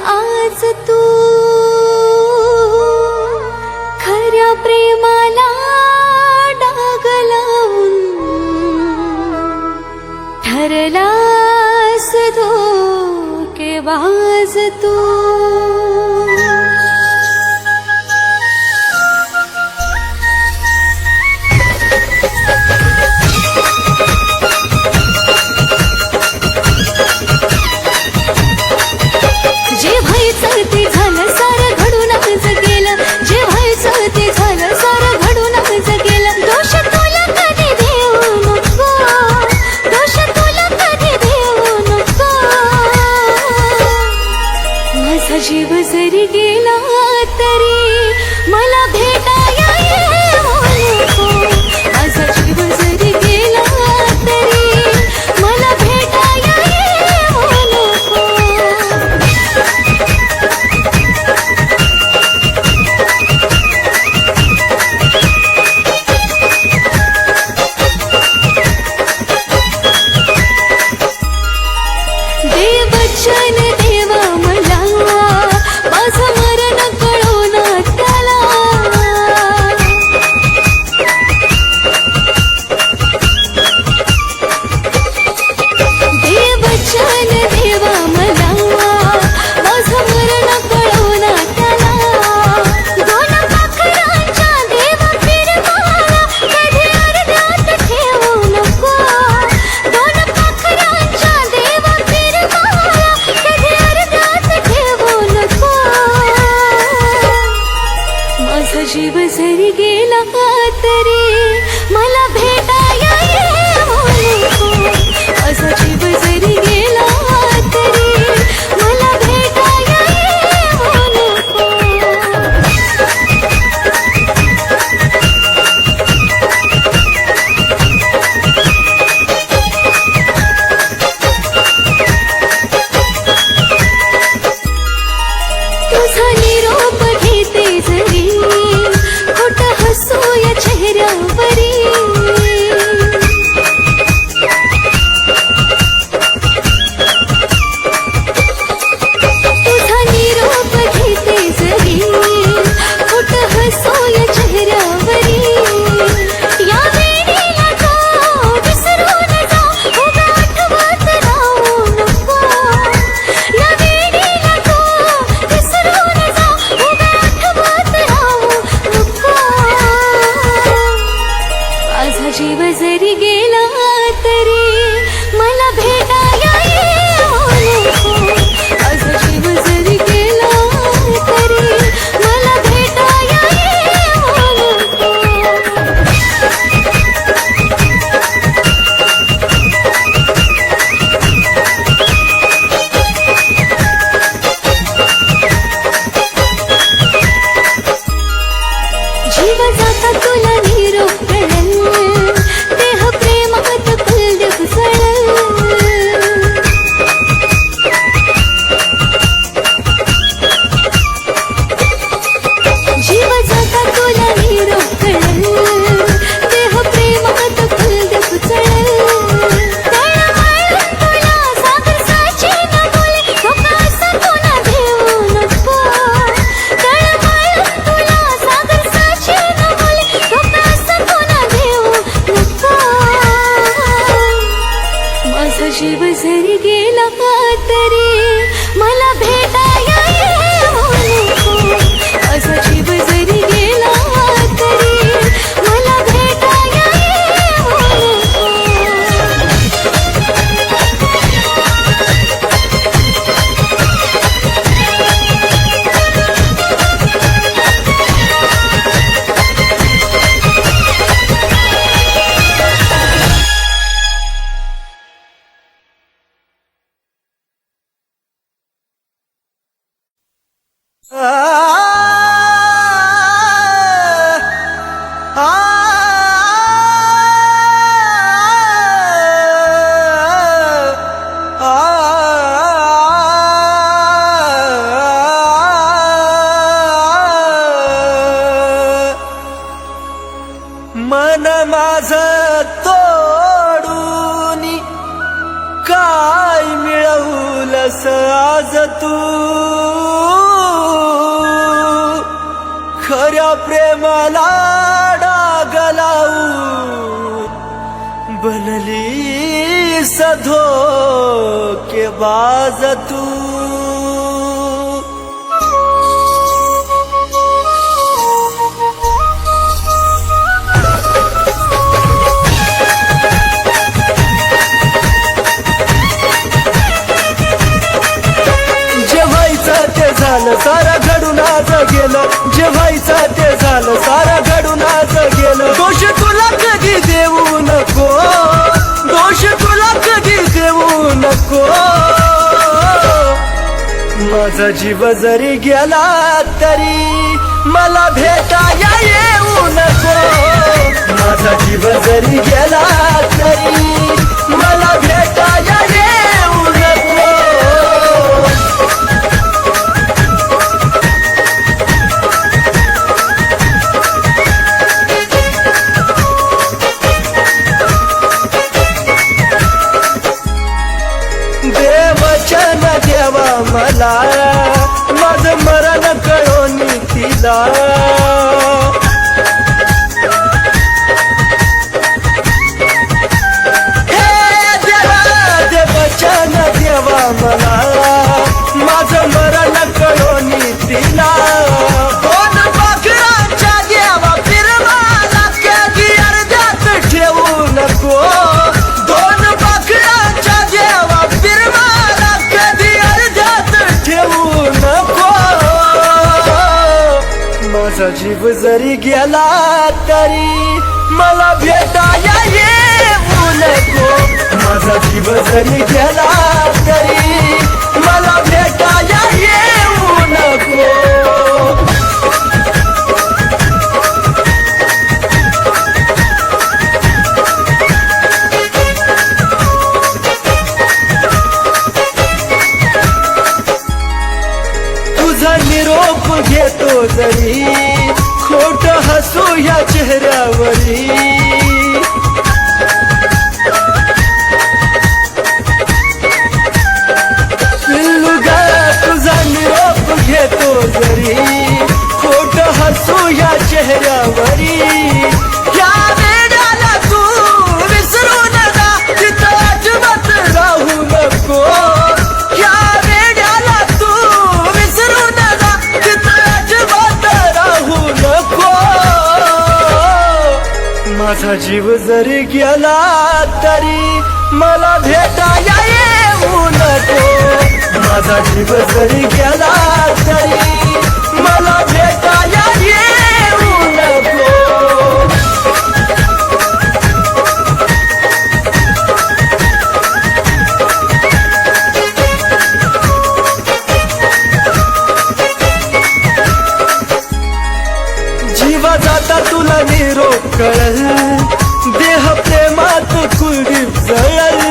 आज तू खऱ्या प्रेमाला डाग लावून ठरलास धोकेबाज तू। ते झालं सारं घडूनच गेलं, जे व्हायचं ते झालं सारं घडूनच गेलं। दोष तुला कधी देऊ नको, दोष तुला कधी देऊ नको। माझा जीव जरी गेला तरी मला भेटाया येऊ नको, माझा जीव जरी गेला तरी मला भेटाया येऊ नको। देवचन देवा मला माझं मरण कळो ना त्याला। देवचन देवा मला माझं मरण कळो ना त्याला। दोन पाखरांच्या देवा फिरवाला कधी अर्ध्यात ठेवू नको, दोन पाखरांच्या देवा फिरवाला कधी अर्ध्यात मन माझ तोडूनी काय मिळवलंस आज तू खऱ्या प्रेमाला डाग लावून बनलीस धोकेबाज तू झालं सारा घडून आज गेलं जे व्हायचं ते झालं सारा घडून आज गेलं दोष तुला कधी देऊ नको दोष तुला कधी देऊ नको माझा जीव जरी गेला तरी मला भेटाया येऊ नको माझा जीव जरी गेला तरी मला भेटाया येऊ नको देवचन देवा मला माझं मरण कळून तिला हे देवा देवचन देवा मला माझं मरण कळून तिला दोन पाखरांच्या देवा फिरवाला कधी अर्ध्यात ठेवू नको दोन पाखरांच्या देवा फिरवाला कधी अर्ध्यात ठेवू नको माझा जीव जरी गेला तरी मला भेटाया येऊ नको माझा जीव जरी गेला तरी मला भेटाया येऊ नको तुझा निरोप घेतो जरी खोट हसू या चेहऱ्यावरी पिल्लुगा तुझा निरोप घेतो जरी खोट हसू या चेहऱ्यावरी या वेळाला तू विसरू नका तिथं अजिबात राहू नको या वेळाला तू विसरू नका तिथं अजिबात राहू नको माझा जीव जरी गेला तरी मला भेटाया येऊ नको माझा जीव जरी गेला तरी मला भेटाया येऊ नको जीवा जाता तुला निरोप कळल देह प्रेमात कुलदीप जळल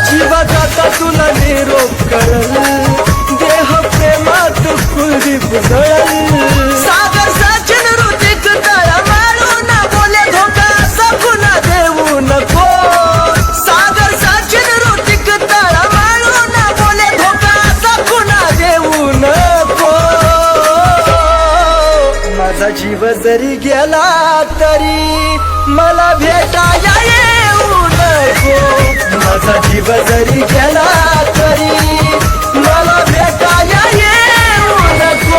जीवा जाता तुला निरोप कळल देह प्रेमात कुलदीप जळल सागर सचिन ऋतिक तळा मारून बोले धोका सकुना देऊ नको सागर सचिन ऋतिक तळा मारून बोले धोका सकुना देऊ नको माझा जीव जरी गेला तरी मला भेटाया येऊ नको माझा जीव जरी गेला तरी मला भेटाया येऊ नको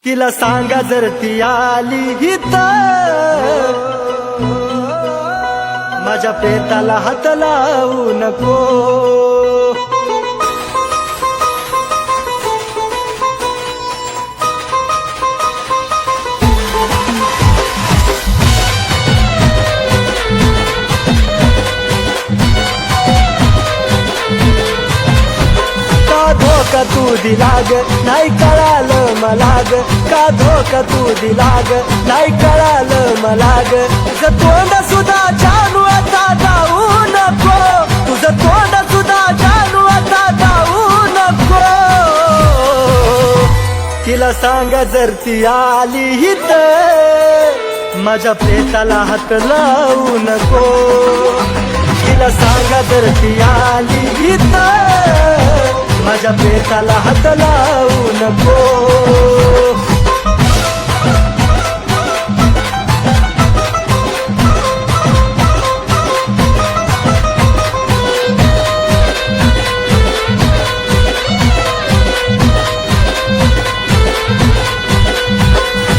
तिला सांगा जर ती आली इथं, माझ्या प्रेताला हात लावू नको. का धोका तू दिला ग नाही कळालं मला ग, का धोका तू दिला ग नाही कळालं मला ग. तुझं तोंड सुद्धा जानू आता जाऊ नको, तुझं तोंड सुद्धा जानू आता जाऊ नको. तिला सांगा जर ती आली इथं, माझ्या प्रेताला हात लावू नको. तिला सांगा जर ती आली इथं, माझ्या प्रेताला हात लावू नको.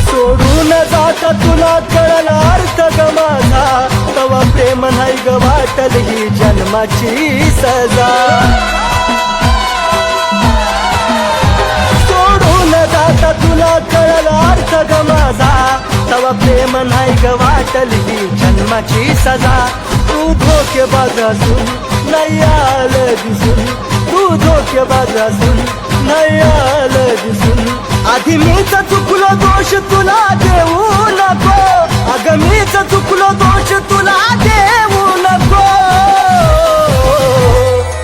सोडून जाता तुला कळला अर्थ ग माझा, तवा प्रेम नाही ग वाटल ही जन्माची सजा. आता तुला कळला अर्थ ग माझा, तवा प्रेम नाही ग वाटल ही जन्माची सजा. तू धोकेबाज असून नाही आलं दिसून, तू धोकेबाज असून नाही आलं दिसून. आधी मीच चुकलो दोष तुला देऊ नको, अगं मीच चुकलो दोष तुला देऊ नको.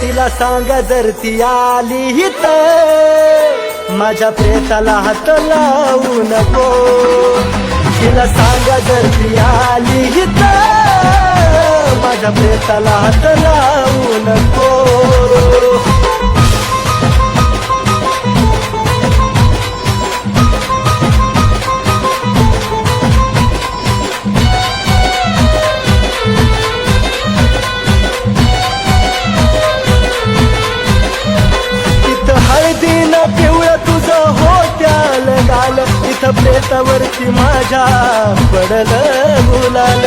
तिला सांगा जर ती आली इथं, माझ्या प्रेताला हात लावू नको. तिला सांगा जर ती आली इथं, माझ्या प्रेताला हात लावू नको. इथं प्रेतावरती माझ्या पडलं गुलाल.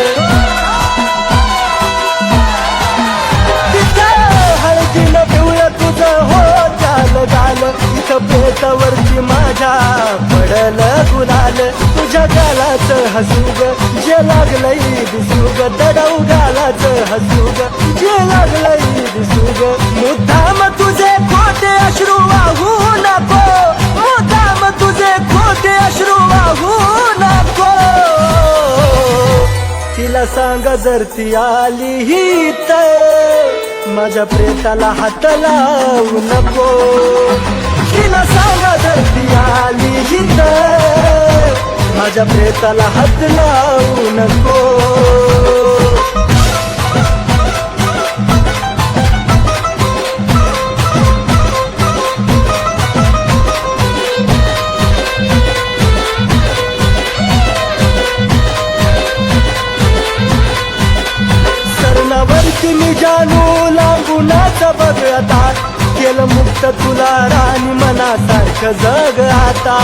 तिथं हळदीनं पिवळं तुझं हो चाल गाल, इथं प्रेतावरती माझ्या पडलं गुलाल. तुझ्या गालाचं हसूग जे लागलंय दिसूग, दडव गालाचं हसूग जे लागलंय दिसूग. मुद्दाम तुझे खोटे अश्रू वाहू नको, मुद्दाम तुझे खोटे अश्रू वाहू नको. तिला सांगा जर ती आली इथं, माझ्या प्रेताला हात लावू नको. तिला सांगा जर ती आली इथं, माझ्या प्रेताला हात लावू नको. सरणावरती मी जानू लांबूनच बघता, केलं मुक्त तुला राणी मनासारखं जग आता.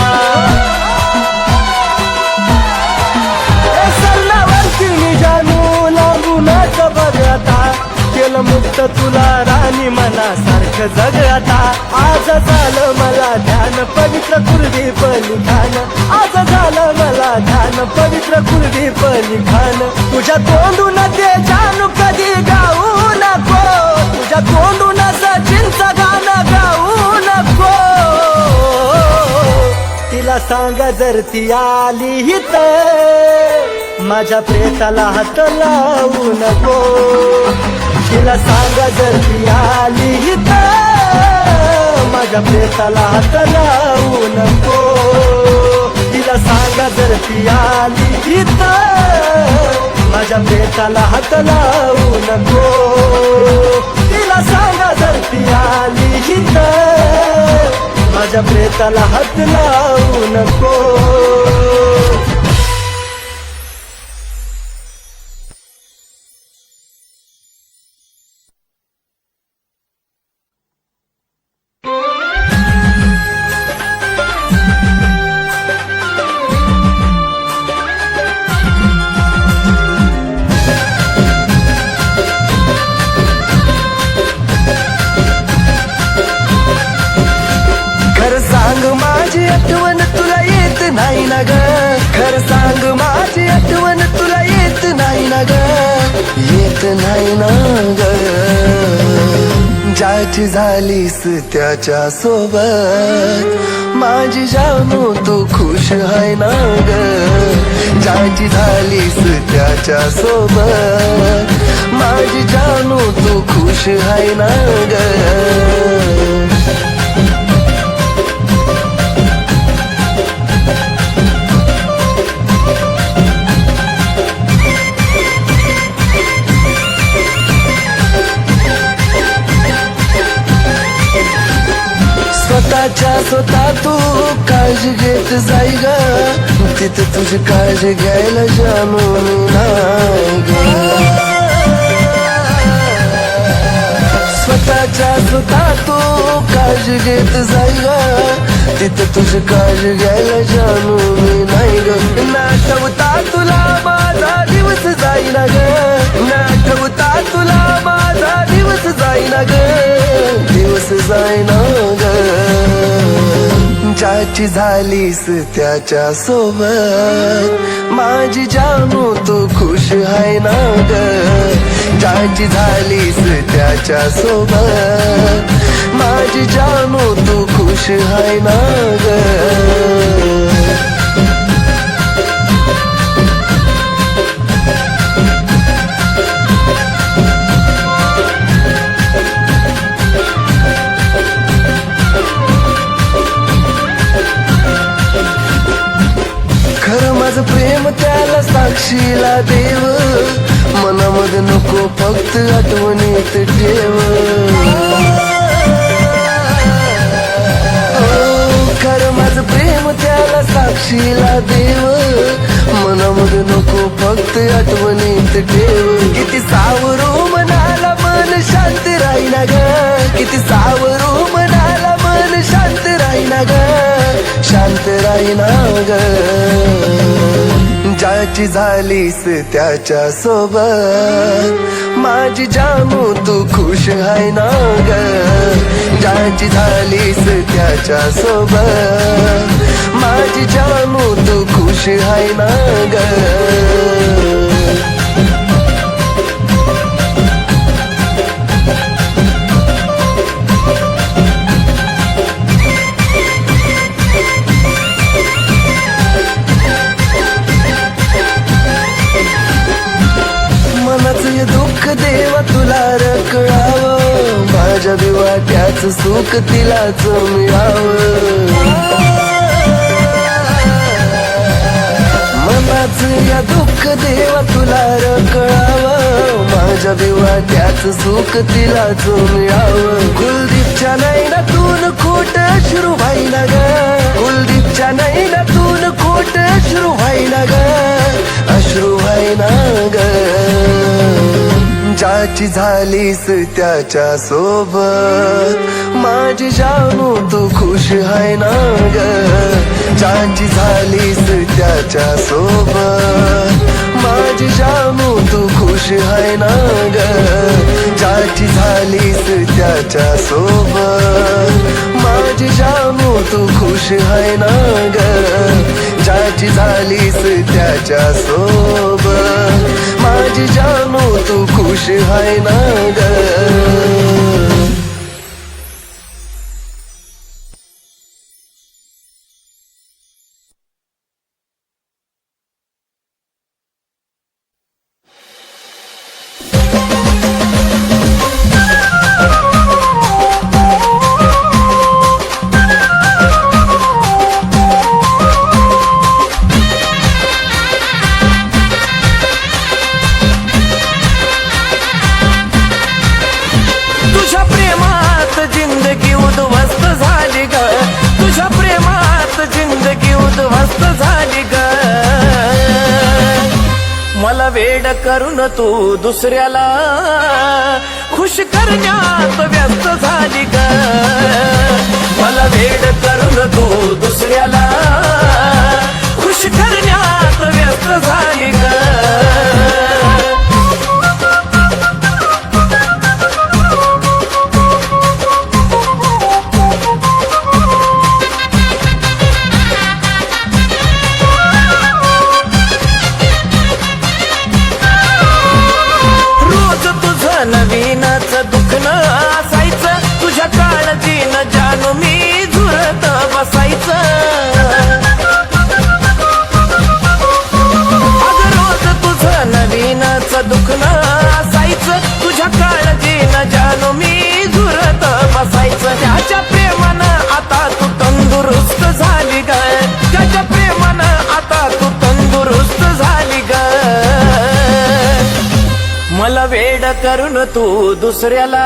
सरणावरती मी जानू लांबूनच बघता, केलं मुक्त तुला राणी मनासारखं जग आता. आज झालं मला ध्यान पवित्र कुलदीप लिखाण, आज झालं मला ध्यान पवित्र कुलदीप लिखाण. तुझ्या तोंडून ते जानू कधी गाऊ नको, तुझ्या तोंडून सचिनचं गाणं गाऊ नको. तिला सांगा जर ती आली इथं, माझ्या प्रेताला हात लावू नको. तिला सांगा जर ती आली इथं, माझ्या प्रेताला हात लावू नको. तिला सांगा जर ती आली इथं, माझ्या प्रेताला हात लावू नको. तिला सांगा जर ती आली इथं, माझ्या प्रेताला हात लावू नको. सांग माझी आठवण तुला येत नाही ना ग खरं सांग माझी आठवण तुला येत नाही ना ग येत नाही ना ग ज्याची झालीस त्याच्या सोबत माझी जानू तू खुश आहे ना ग ज्याची झालीस त्याच्या सोबत माझी जानू तू खुश आहे ना ग स्वतः तू काळजी घेत जाई ग तिथे तुझी काळजी घ्यायला जानू नाही ग स्वतः तू काळजी घेत जाई ग तिथे तुझी काळजी घ्यायला जानू नाही ग ना आठवता तुला माझा दिवस जाईना ग ना आठवता तुला माझा दिवस जाईना ग दिवस जाईना ग ज्याची झालीस त्याच्या सोबत माझी जानू तू खुश आहे ना ग ज्याची झालीस त्याच्या सोबत माझी जानू तू खुश आहे ना ग प्रेम त्याला साक्षीला देव मनामध्ये नको फक्त आठवणीत ठेव खरं माझं प्रेम त्याला साक्षीला देव मनामध्ये नको फक्त आठवणीत ठेव किती सावरू मनाला मन शांत राहीना ग किती सावरू मनाला मन शांत राहीना ग शांत राहीना ग ज्याची झालीस त्याच्या सोबत माझी जानू तू खुश आहे ना ग ज्याची झालीस त्याच्या सोबत माझी जानू तू खुश आहे ना ग दुःख देवा तुला रकळावं माझ्या विवाट्याच सुख तिलाच मिळावं मनाच या दुःख देवा तुला रकळावं माझ्या विवाट्याच सुख तिलाच मिळावं कुलदीपच्या नैनातून खोट अश्रू व्हायना ग कुलदीपच्या नैनातून खोट अश्रू व्हायना ग अश्रू व्हायना ग ज्याची झालीस त्याच्या सोबत माझी जानू तू खुश आहे ना ग ज्याची झालीस त्याच्या सोबत माझी जानू तू खुश आहे ना ग ज्याची झालीस त्याच्या सोबत माझी जानू तू खुश आहे ना ग ज्याची झालीस त्याच्या सोबत माझी जानू तू खुश आहे ना ग वेड करून तू दुसऱ्याला खुश करण्यात व्यस्त झाली ग मला वेड करून तू दुसऱ्याला खुश करण्यात व्यस्त झाली ग करून तू दुसऱ्याला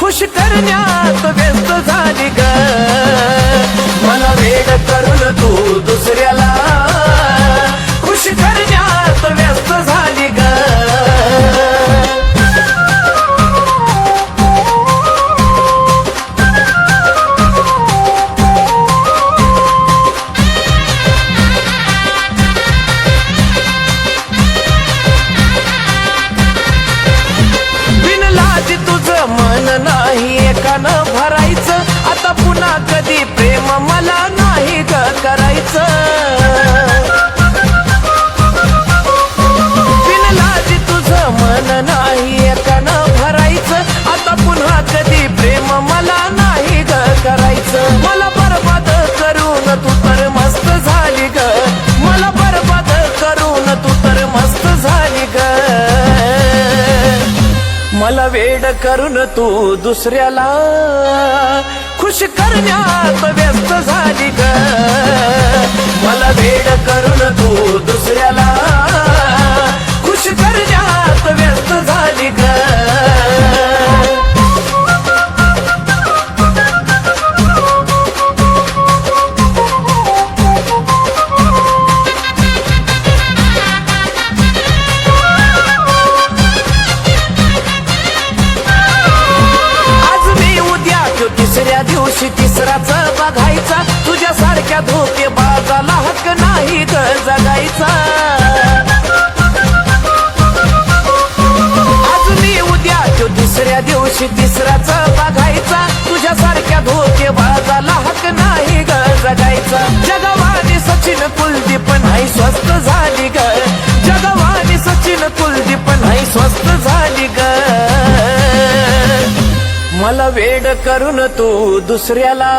खुश करण्यात व्यस्त झाली ग मला वेड करून तू दुसऱ्याला खुश करण्यात व्यस्त झाली ग मन नाही एकानं भरायचं आता पुन्हा कधी प्रेम मला नाही ग करायचं बिनलाजी तुझं मन नाही एकानं भरायचं आता पुन्हा कधी प्रेम मला नाही ग करायचं मला बरबाद करून तू तर मस्त झाली ग मला बरबाद करून तू तर मस्त झाली ग मला वेड करून तू दुसऱ्याला खुश करण्यात व्यस्त झाली ग मला वेड करून तू दुसऱ्याला खुश करण्यात व्यस्त झाली ग तिसऱ्या दिवशी तिसराच बघायचा तुझ्या सारख्या धोके बाजाला हक्क नाही ग जगायचा आज मी उद्या तो तिसऱ्या दिवशी तिसराच बघायचा तुझ्या सारख्या धोके बाजाला हक्क नाही ग जगायचा जगवानी सचिन कुलदीप नाही स्वस्त झाली ग जगवानी सचिन कुलदीप नाही स्वस्त झाली ग मला वेड करून तू दुसऱ्याला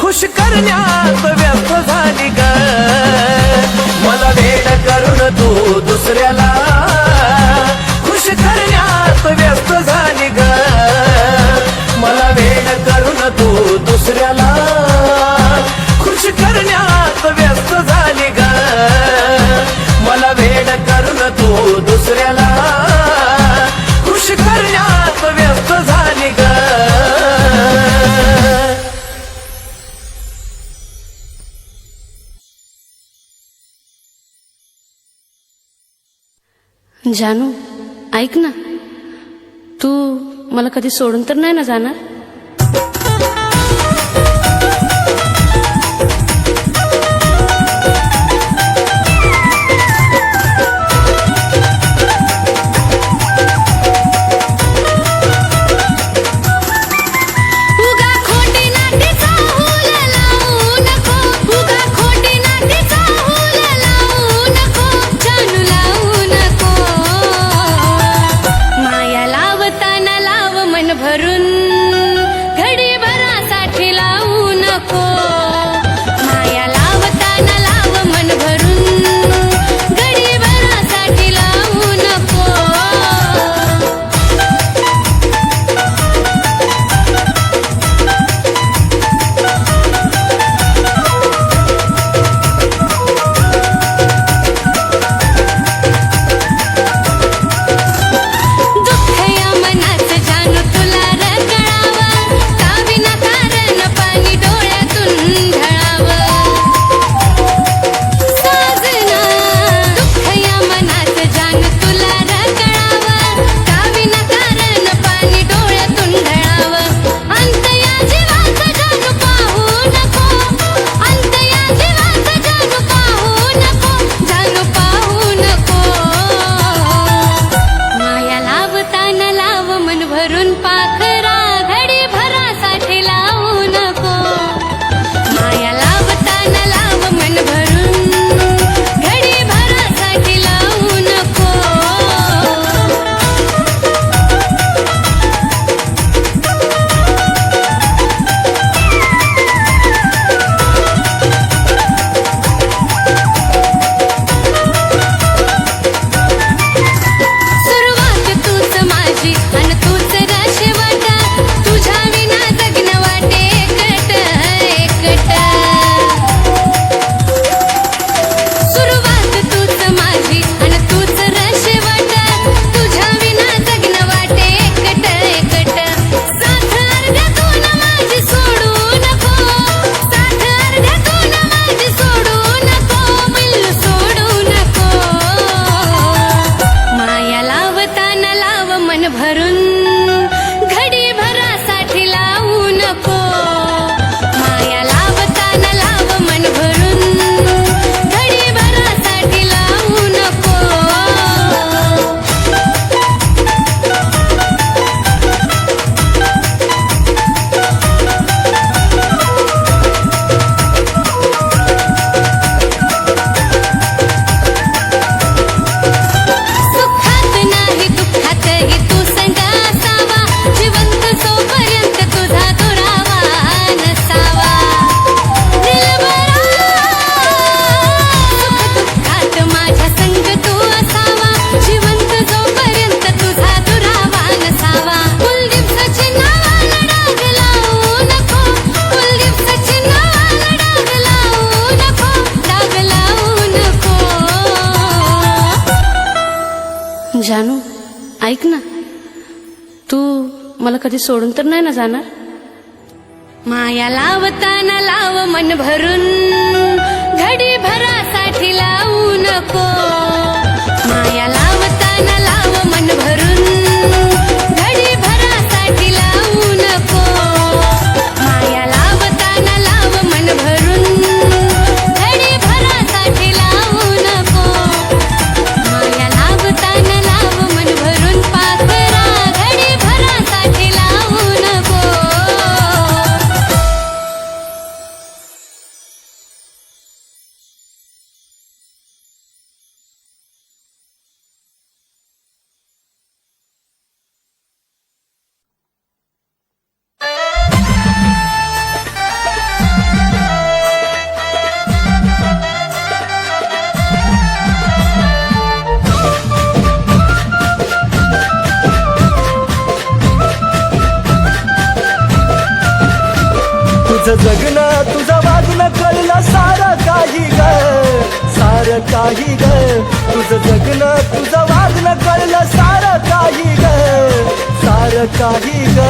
खुश करण्यात व्यस्त झाली ग मला वेड करून तू दुसऱ्याला खुश करण्यात व्यस्त झाली ग मला वेड करून तू दुसऱ्याला खुश करण्यात व्यस्त झाली ग मला वेड करून तू दुसऱ्याला खुश करण्यात व्यस्त झाली ग जानू ऐक ना तू मला कधी सोडून तर नाही ना जाणार भरून ऐक ना, तू मला कधी सोडून तर नाही ना जाणार? माया लावताना लाव मन भरून, घडी भरासाठी लावू नको. माया लावताना लाव मन भरून, घडी भरासाठी लावू नको. माया लावताना लाव मन भरून, घडी भरासाठी लावू नको. माया लावताना लाव मन भरून, पाखरा घडी भरासाठी लावू नको. तुझं जगणं तुझं वागणं कळलं सारं काही ग, सारं काही ग. तुझं जगणं तुझं वागणं कळलं सारं काही ग, सारं काही ग.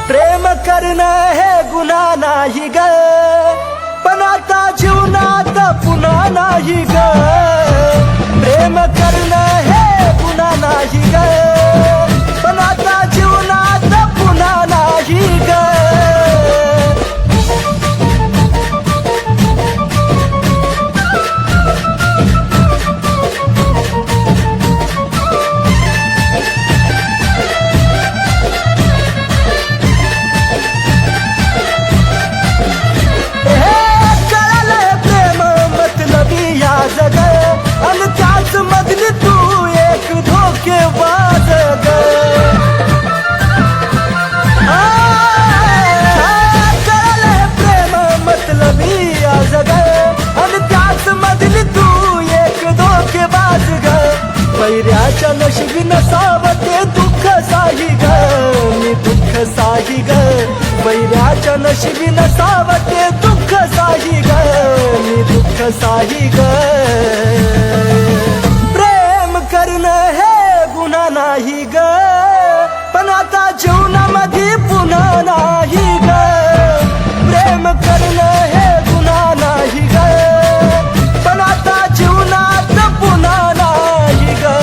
प्रेम करणं हे गुन्हा नाही ग, पण आता जीवनात पुन्हा नाही ग. प्रेम करणं हे गुन्हा नाही ग, पण आता जीवनात पुन्हा नाही ग. कळालंय प्रेम मतलबी या जग, आणि त्याच मधली तू एक धोकेबाज ग. कळालंय प्रेम मतलबी या जग, आणि त्याच मधली तू एक धोकेबाज ग. पैऱ्याच्या नशिबी नसावं ते दुःख साही ग, मी दुःख साही ग. पैऱ्याच्या नशिबी नसावं ते दुःख साही ग, मी दुःख साही ग. प्रेम करणं हे गुन्हा नाही ग, पण आता जीवनामध्ये पुन्हा नाही ग. प्रेम करणं हे गुन्हा नाही ग, पण आता जीवनात पुन्हा नाही ग.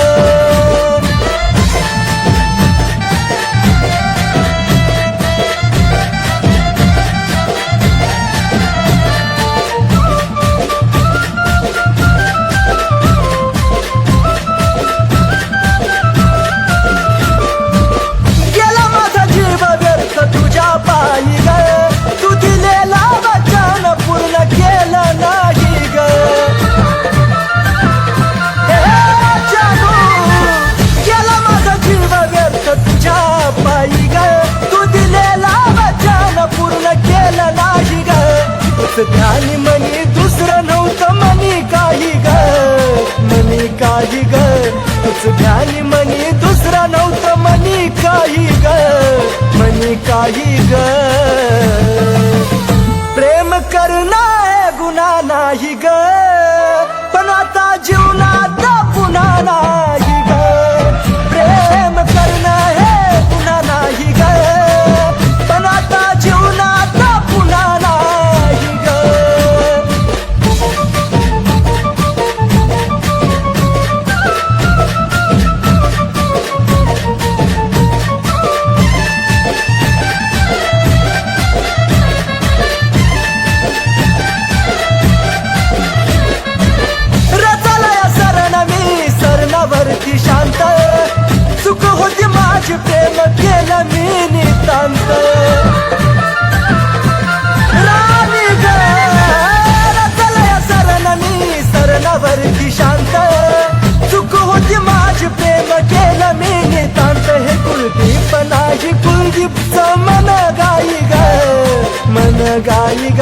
गेला माझा जीव व्यर्थ तुझ्या पायी ग, तू दिलेला वचन पूर्ण केलं नाही ग. जानू, गेला माझा जीव व्यर्थ तुझ्या पायी ग, तू दिलेला वचन पूर्ण केलं नाही ग. तुझ ध्यानी मनी दुसरं नव्हतं मनी काही ग, मनी काही ग. तुझ ध्यानी मनी दुसरं नव्हतं मनी काही ग, मनी काही ग. प्रेम करणं हे गुन्हा नाही ग, पण आता जीवनात पुन्हा नाही ग. प्रेम करणं हे गुन्हा नाही ग, पण आता जीवनात पुन्हा नाही ग. रचलया सरण मी सरणावरती शांत, चूक होती माझी प्रेम केलं मी नितांत. राणी ग, रचलया सरण मी सरणावरती शांत, चूक होती माझी प्रेम केलं मी नितांत. हे कुलदीप नाही कुलदीपचं मन गाई ग, मन गाई ग.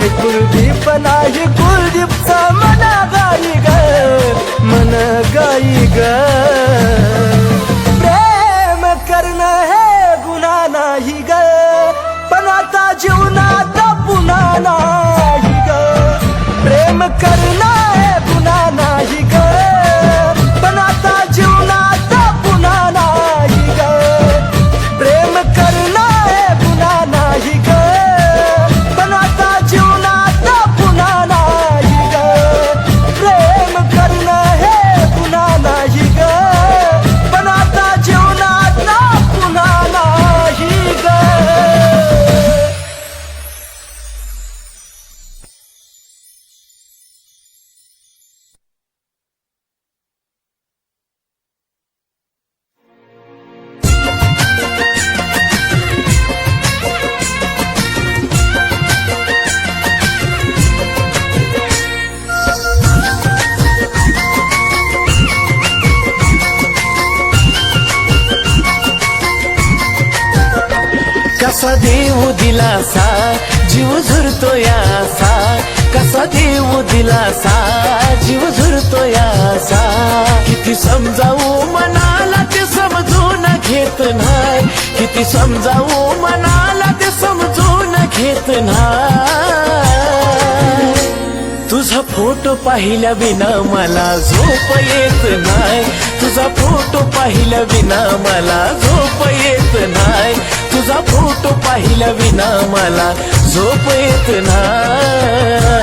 हे कुलदीप नाही कुलदीपचं मन गाई ग, मन गाई ग. प्रेम करणं हे गुन्हा नाही ग, पण आता जीवनात पुन्हा नाही ग. प्रेम करणं हे गुन्हा नाही ग, पण आता जीवनात दिलासा जीव झुरतो यासा कसा देऊ दिलासा जीव झुरतो यासा किती समजावू मनाला ते समजून घेत नाही किती समजावू मनाला ते समजून घेत नाही तुझा फोटो पाहिल्या विना मला झोप येत नाही तुझा फोटो पाहिल्या विना मला झोप येत नाही तुझा फोटो पाहिल्या विना मला झोप येत नाही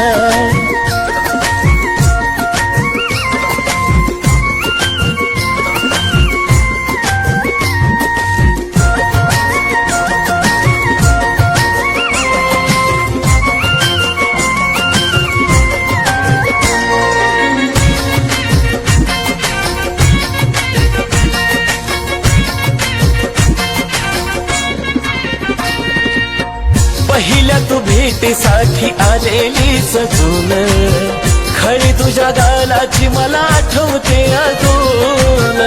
पहिल्या तू भेटीसाठी आलेली सजून खरी तुझ्या गालाची मला आठवते अजून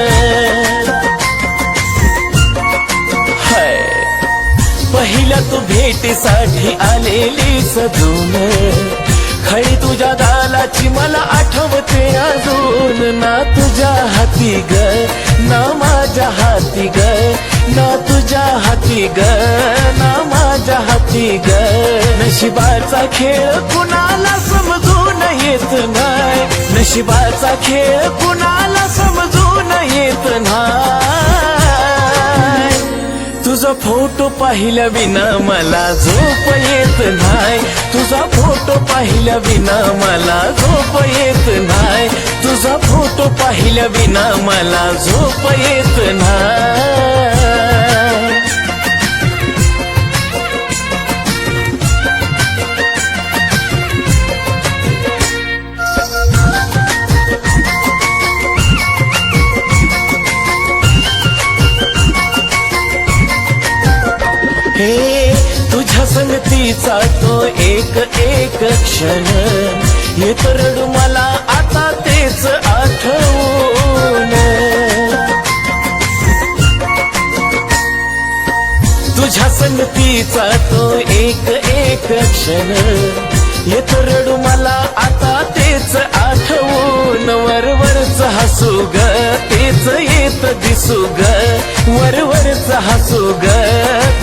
हाय पहिल्या तू भेटीसाठी आलेली सजून खरी तुझ्या गालाची मला आठवते अजून ना तुझ्या हाती ग ना माझ्या हाती ग ना तुझ्या हाती ग ना माझ्या हाती ग नशिबाचा खेळ कुणाला समजून येत नाही नशिबाचा खेळ कुणाला समजून येत नाही तुझा फोटो पाहिल्या विना मला झोप येत नाही तुझा फोटो पाहिल्या विना मला झोप येत नाही तुझा फोटो पाहिल्या विना मला झोप येत नाही हे तुझ्या संगतीचा तो एक एक क्षण येत रडू मला आता तेच आठवून तुझ्या संगतीचा तो एक एक क्षण येत रडू मला आता तेच आठवून वरवरच हसू ग तेच येत दिसू ग वरवरच हसू ग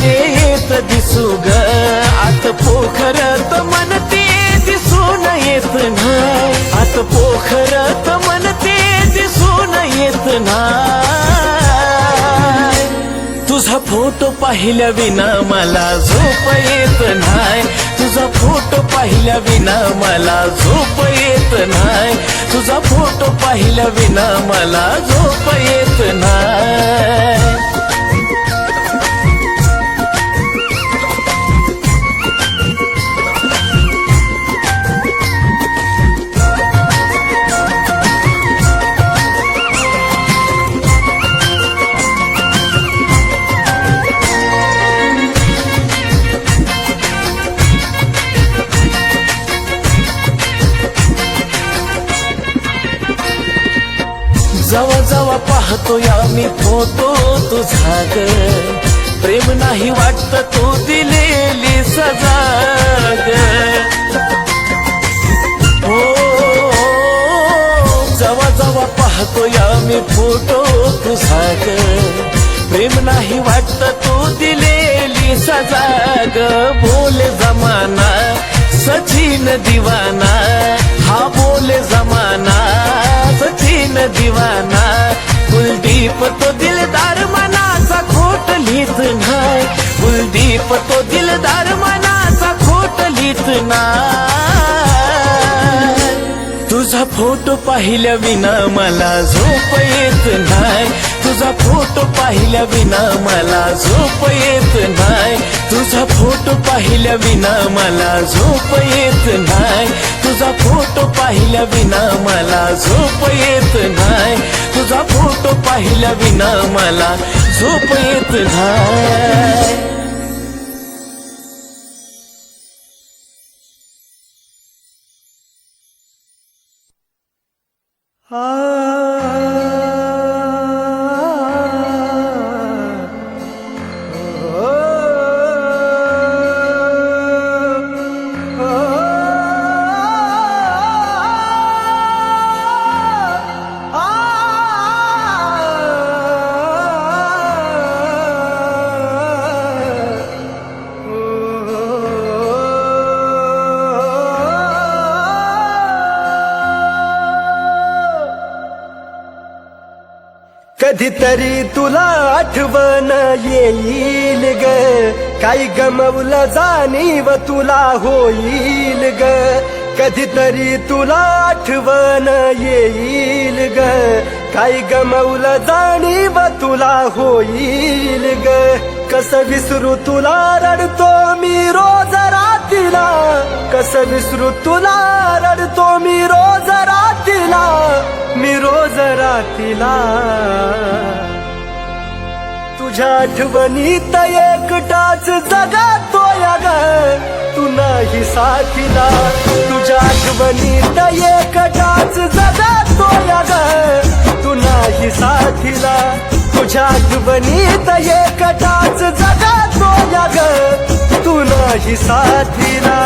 ते येत दिसू ग आत पोखरत मन ते दिसून येत नाही आत पोखरत मन ते दिसून येत नाही तुझा फोटो पाहिल्या विना मला झोप येत नाही तुझा फोटो पाहिल्या विना मला झोप येत नाही तुझा फोटो पाहिल्या विना मला झोप येत नाही जवा जवा पाहतो या मी फोटो तुझा ग प्रेम नाही वाटत तू दिलेली सजा ग हो जवा जवा पाहतो या मी फोटो तुझा ग प्रेम नाही वाटत तू दिलेली सजा ग बोले जमाना सचिन दीवाना हा बोले जमाना सचिन दीवाना कुलदीप तो दिलदार मनाचा खोट लिहित नाही कुलदीप तो दिलदार मनाचा खोट लिहित नाही तुझा फोटो पाहिल्या विना मला झोप येत नाही तुझा फोटो पाहिल्या विना मला झोप येत नाही तुझा फोटो पाहिल्या विना मला झोप येत नाही तुझा फोटो पाहिल्या विना मला झोप येत नाही तुझा फोटो पाहिल्या विना मला झोप येत नाही कधीतरी तुला आठवण येईल ग, काही गमवलं जाणीव तुला होईल ग. कधीतरी तुला आठवण येईल ग, काही गमवलं जाणीव तुला होईल ग. कसं विसरू तुला रडतो मी रोज रातीला, कसं विसरू तुला रडतो मी रोज रातीला, मी रोज रातीला. तुझ्या आठवणीत एकटाच जगातोय ग, तू नाही साथीला. तुझ्या आठवणीत एकटाच जगातोय ग, तू नाही साथीला. तुझ्या आठवणीत एकटाच जगातोय ग, तू नाही साथीला.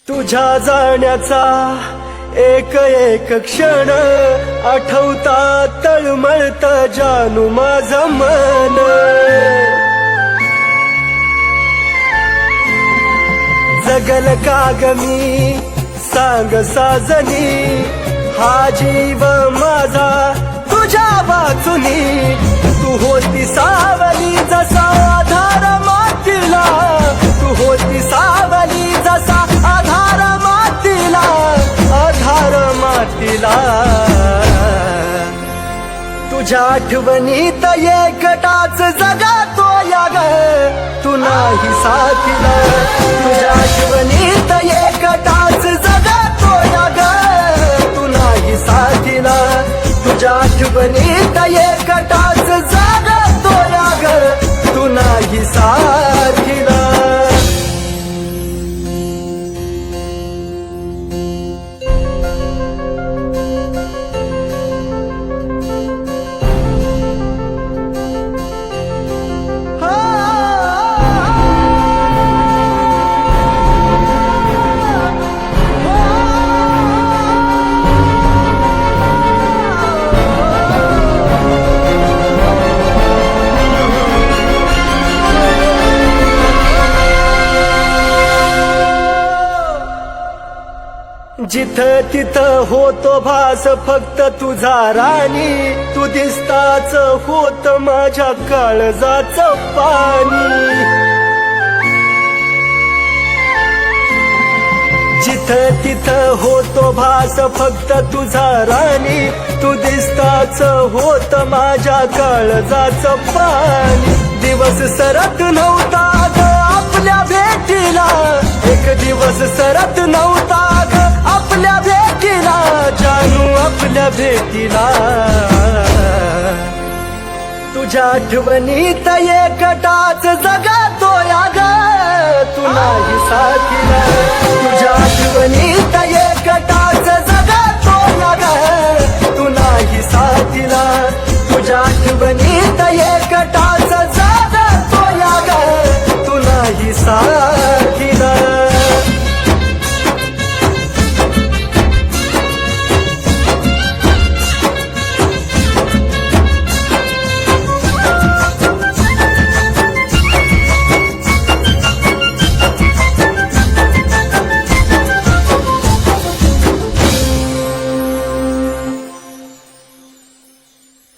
तुझ्या जाण्याचा एक एक क्षण आठवता तळमळत जानू माझं मन. जगल का ग मी सांग साजनी, हा जीव माझा तुझ्या वाचुनी. तू होती सावली जसा आधार मातीला, तू होती सावली जसा आधार मातीला, आधार मातीला. तुझ्या आठवणीत एकटाच जगातोय ग, तू नाही साथीला. तुझ्या आठवणीत एकटाच जगातोय ग, तू नाही साथीला. तुझ्या आठवणीत एकटाच जगातोय ग, तू नाही साथीला. जिथं तिथं होतो भास फक्त तुझा राणी, तू दिसताच होत माझ्या काळजाचं पाणी. जिथं तिथं होतो भास फक्त तुझा राणी, तू दिसताच होत माझ्या काळजाचं पाणी. दिवस सरत नव्हता ग आपल्या भेटीला, एक दिवस सरत नव्हता ग आपल्या भेटीला, जानू आपल्या भेटीला. तुझ्या आठवणीत एकटाच जगातोय ग, तू नाही साथीला. तुझ्या आठवणीत एकटाच जगातोय ग, तू नाही साथीला. तुझ्या आठवणीत एकटाच जगातोय ग, तू नाही साथीला.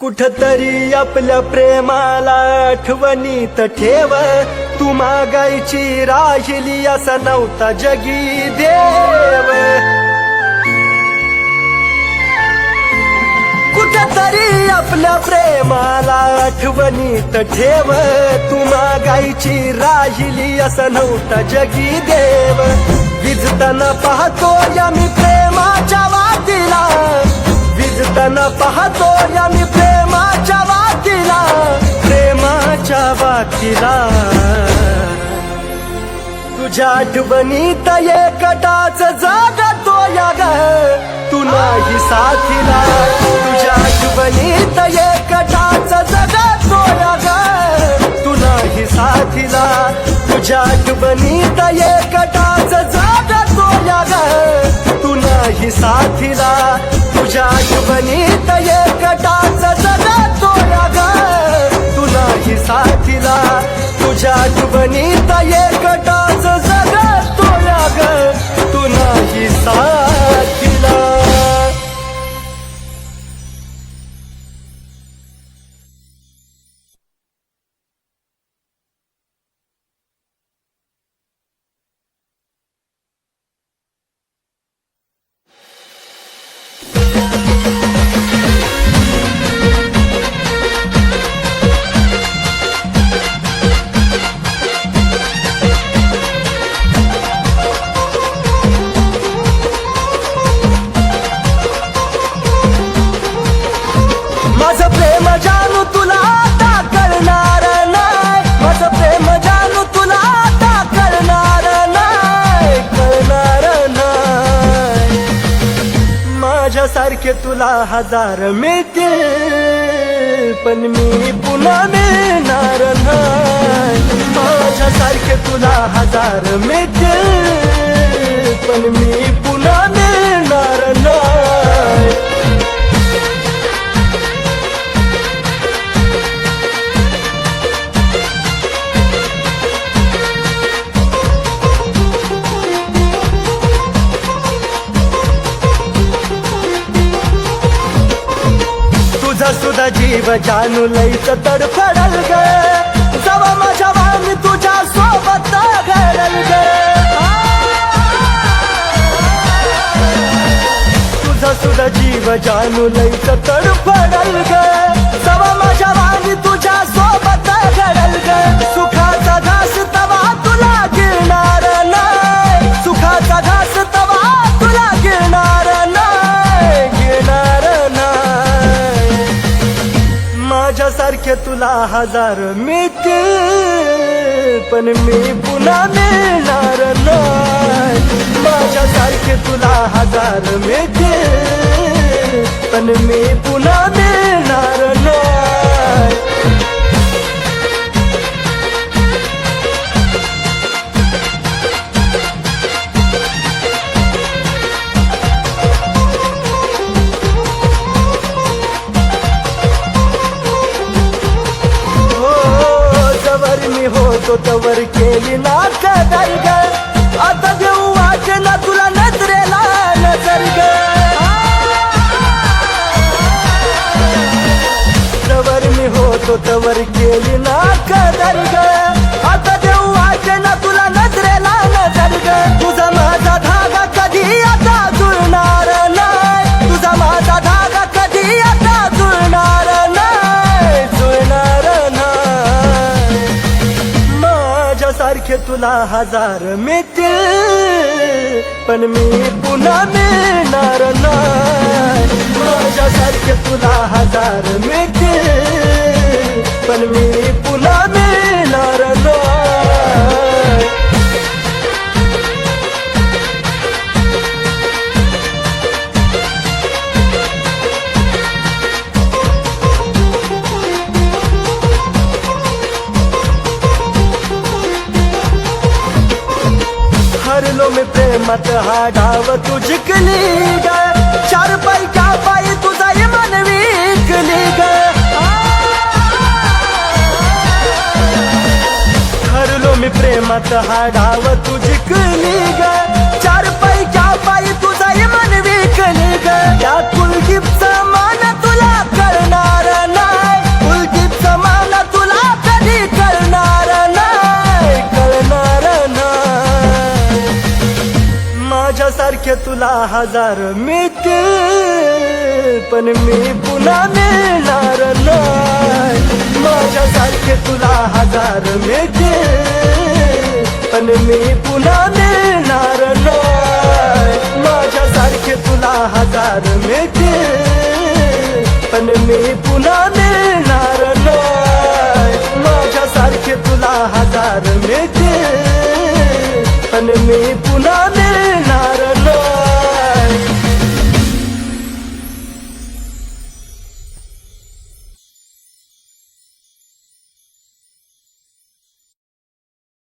कुठतरी आपल्या प्रेमाला आठवणीत ठेव, तू मागायची राहिली असा नव्हता जगी देव. कुठतरी आपल्या प्रेमाला आठवणीत ठेव, तू मागायची राहिली असा नव्हता जगी देव. विजताना पाहतोय मी प्रेमाच्या वातीला, विजताना पाहतोय मी प्रेमाच्या वातीला, प्रेमाच्या वातीला. तुझ्या आठवणीत एकटाच जगतोय ग, तू नाही साथीला. तुझ्या आठवणीत एकटाच जगतोय ग, तू नाही साथीला. तुझ्या आठवणीत एकटाच जग साथीला तुझ्या आठवणीत एकटाच जगतोय ग तू नाही साथीला तुझ्या आठवणीत एकटाच जगतोय ग तू नाही साथीला माझं प्रेम जानू तुला आता कळणार नाही माझं प्रेम जानू तुला आता कळणार नाही माझ्यासारखे तुला हजार मिळतील पण मी पुन्हा मिळणार नाही माझ्यासारखे तुला हजार मिळतील पण मी पुन्हा मिळणार नाही सुद्धा जीव जानू लईच तडफडल ग जवा माझ्या वाणी तुझ्या सोबत घडल ग तुझा सुद्धा जीव जानू लईच तडफडल ग जवा माझ्या वाणी तुझ्या सोबत घडल ग सुखाचा घास तवा तुला गिळणार नाही सुखाचा घास तवा तुला गिळणार नाही गिळणार माझ्यासारखे तुला हजार मिळतील पण मी पुन्हा मिळणार नाही माझ्यासारखे तुला हजार मिळतील पण मी पुन्हा मिळणार नाही होतो तवर केली ना कदर ग आता देऊ वाटे ना तुला नजरेला नजर ग तवर मी होतो तवर केली ना कदर ग आता देऊ वाटे ना तुला नजरेला नजर ग तुझा माझा धागा कधी आता जुळणार नाही तुझा माझा धागा कधी आता जुळणार नाही जुळणार सारखे तुला हजार मिळतील पण मी पुन्हा मिळणार नाही माझ्यासारखे तुला हजार मिळतील पण मी पुन्हा मिळणार नाही हरलो मी प्रेमात हा डाव तू जिंकली ग चार पैका पायी तुझा मन विकली ग हरलो मी प्रेमात हा डाव तू जिंकली ग चार पैका पायी तुझा मन विकली ग या कुलदीपचा मान तुला करणार नाही कुलदीपचा मान तुला कधी करणार नाही करणार नाही माझ्यासारखे तुला हजार मिळतील पण मी पुन्हा मिळणार नाही माझ्यासारखे तुला हजार मिळतील पण मी पुन्हा मिळणार नाही माझ्यासारखे तुला हजार मिळतील पण मी पुन्हा मिळणार नाही माझ्यासारखे तुला हजार मिळतील पण मी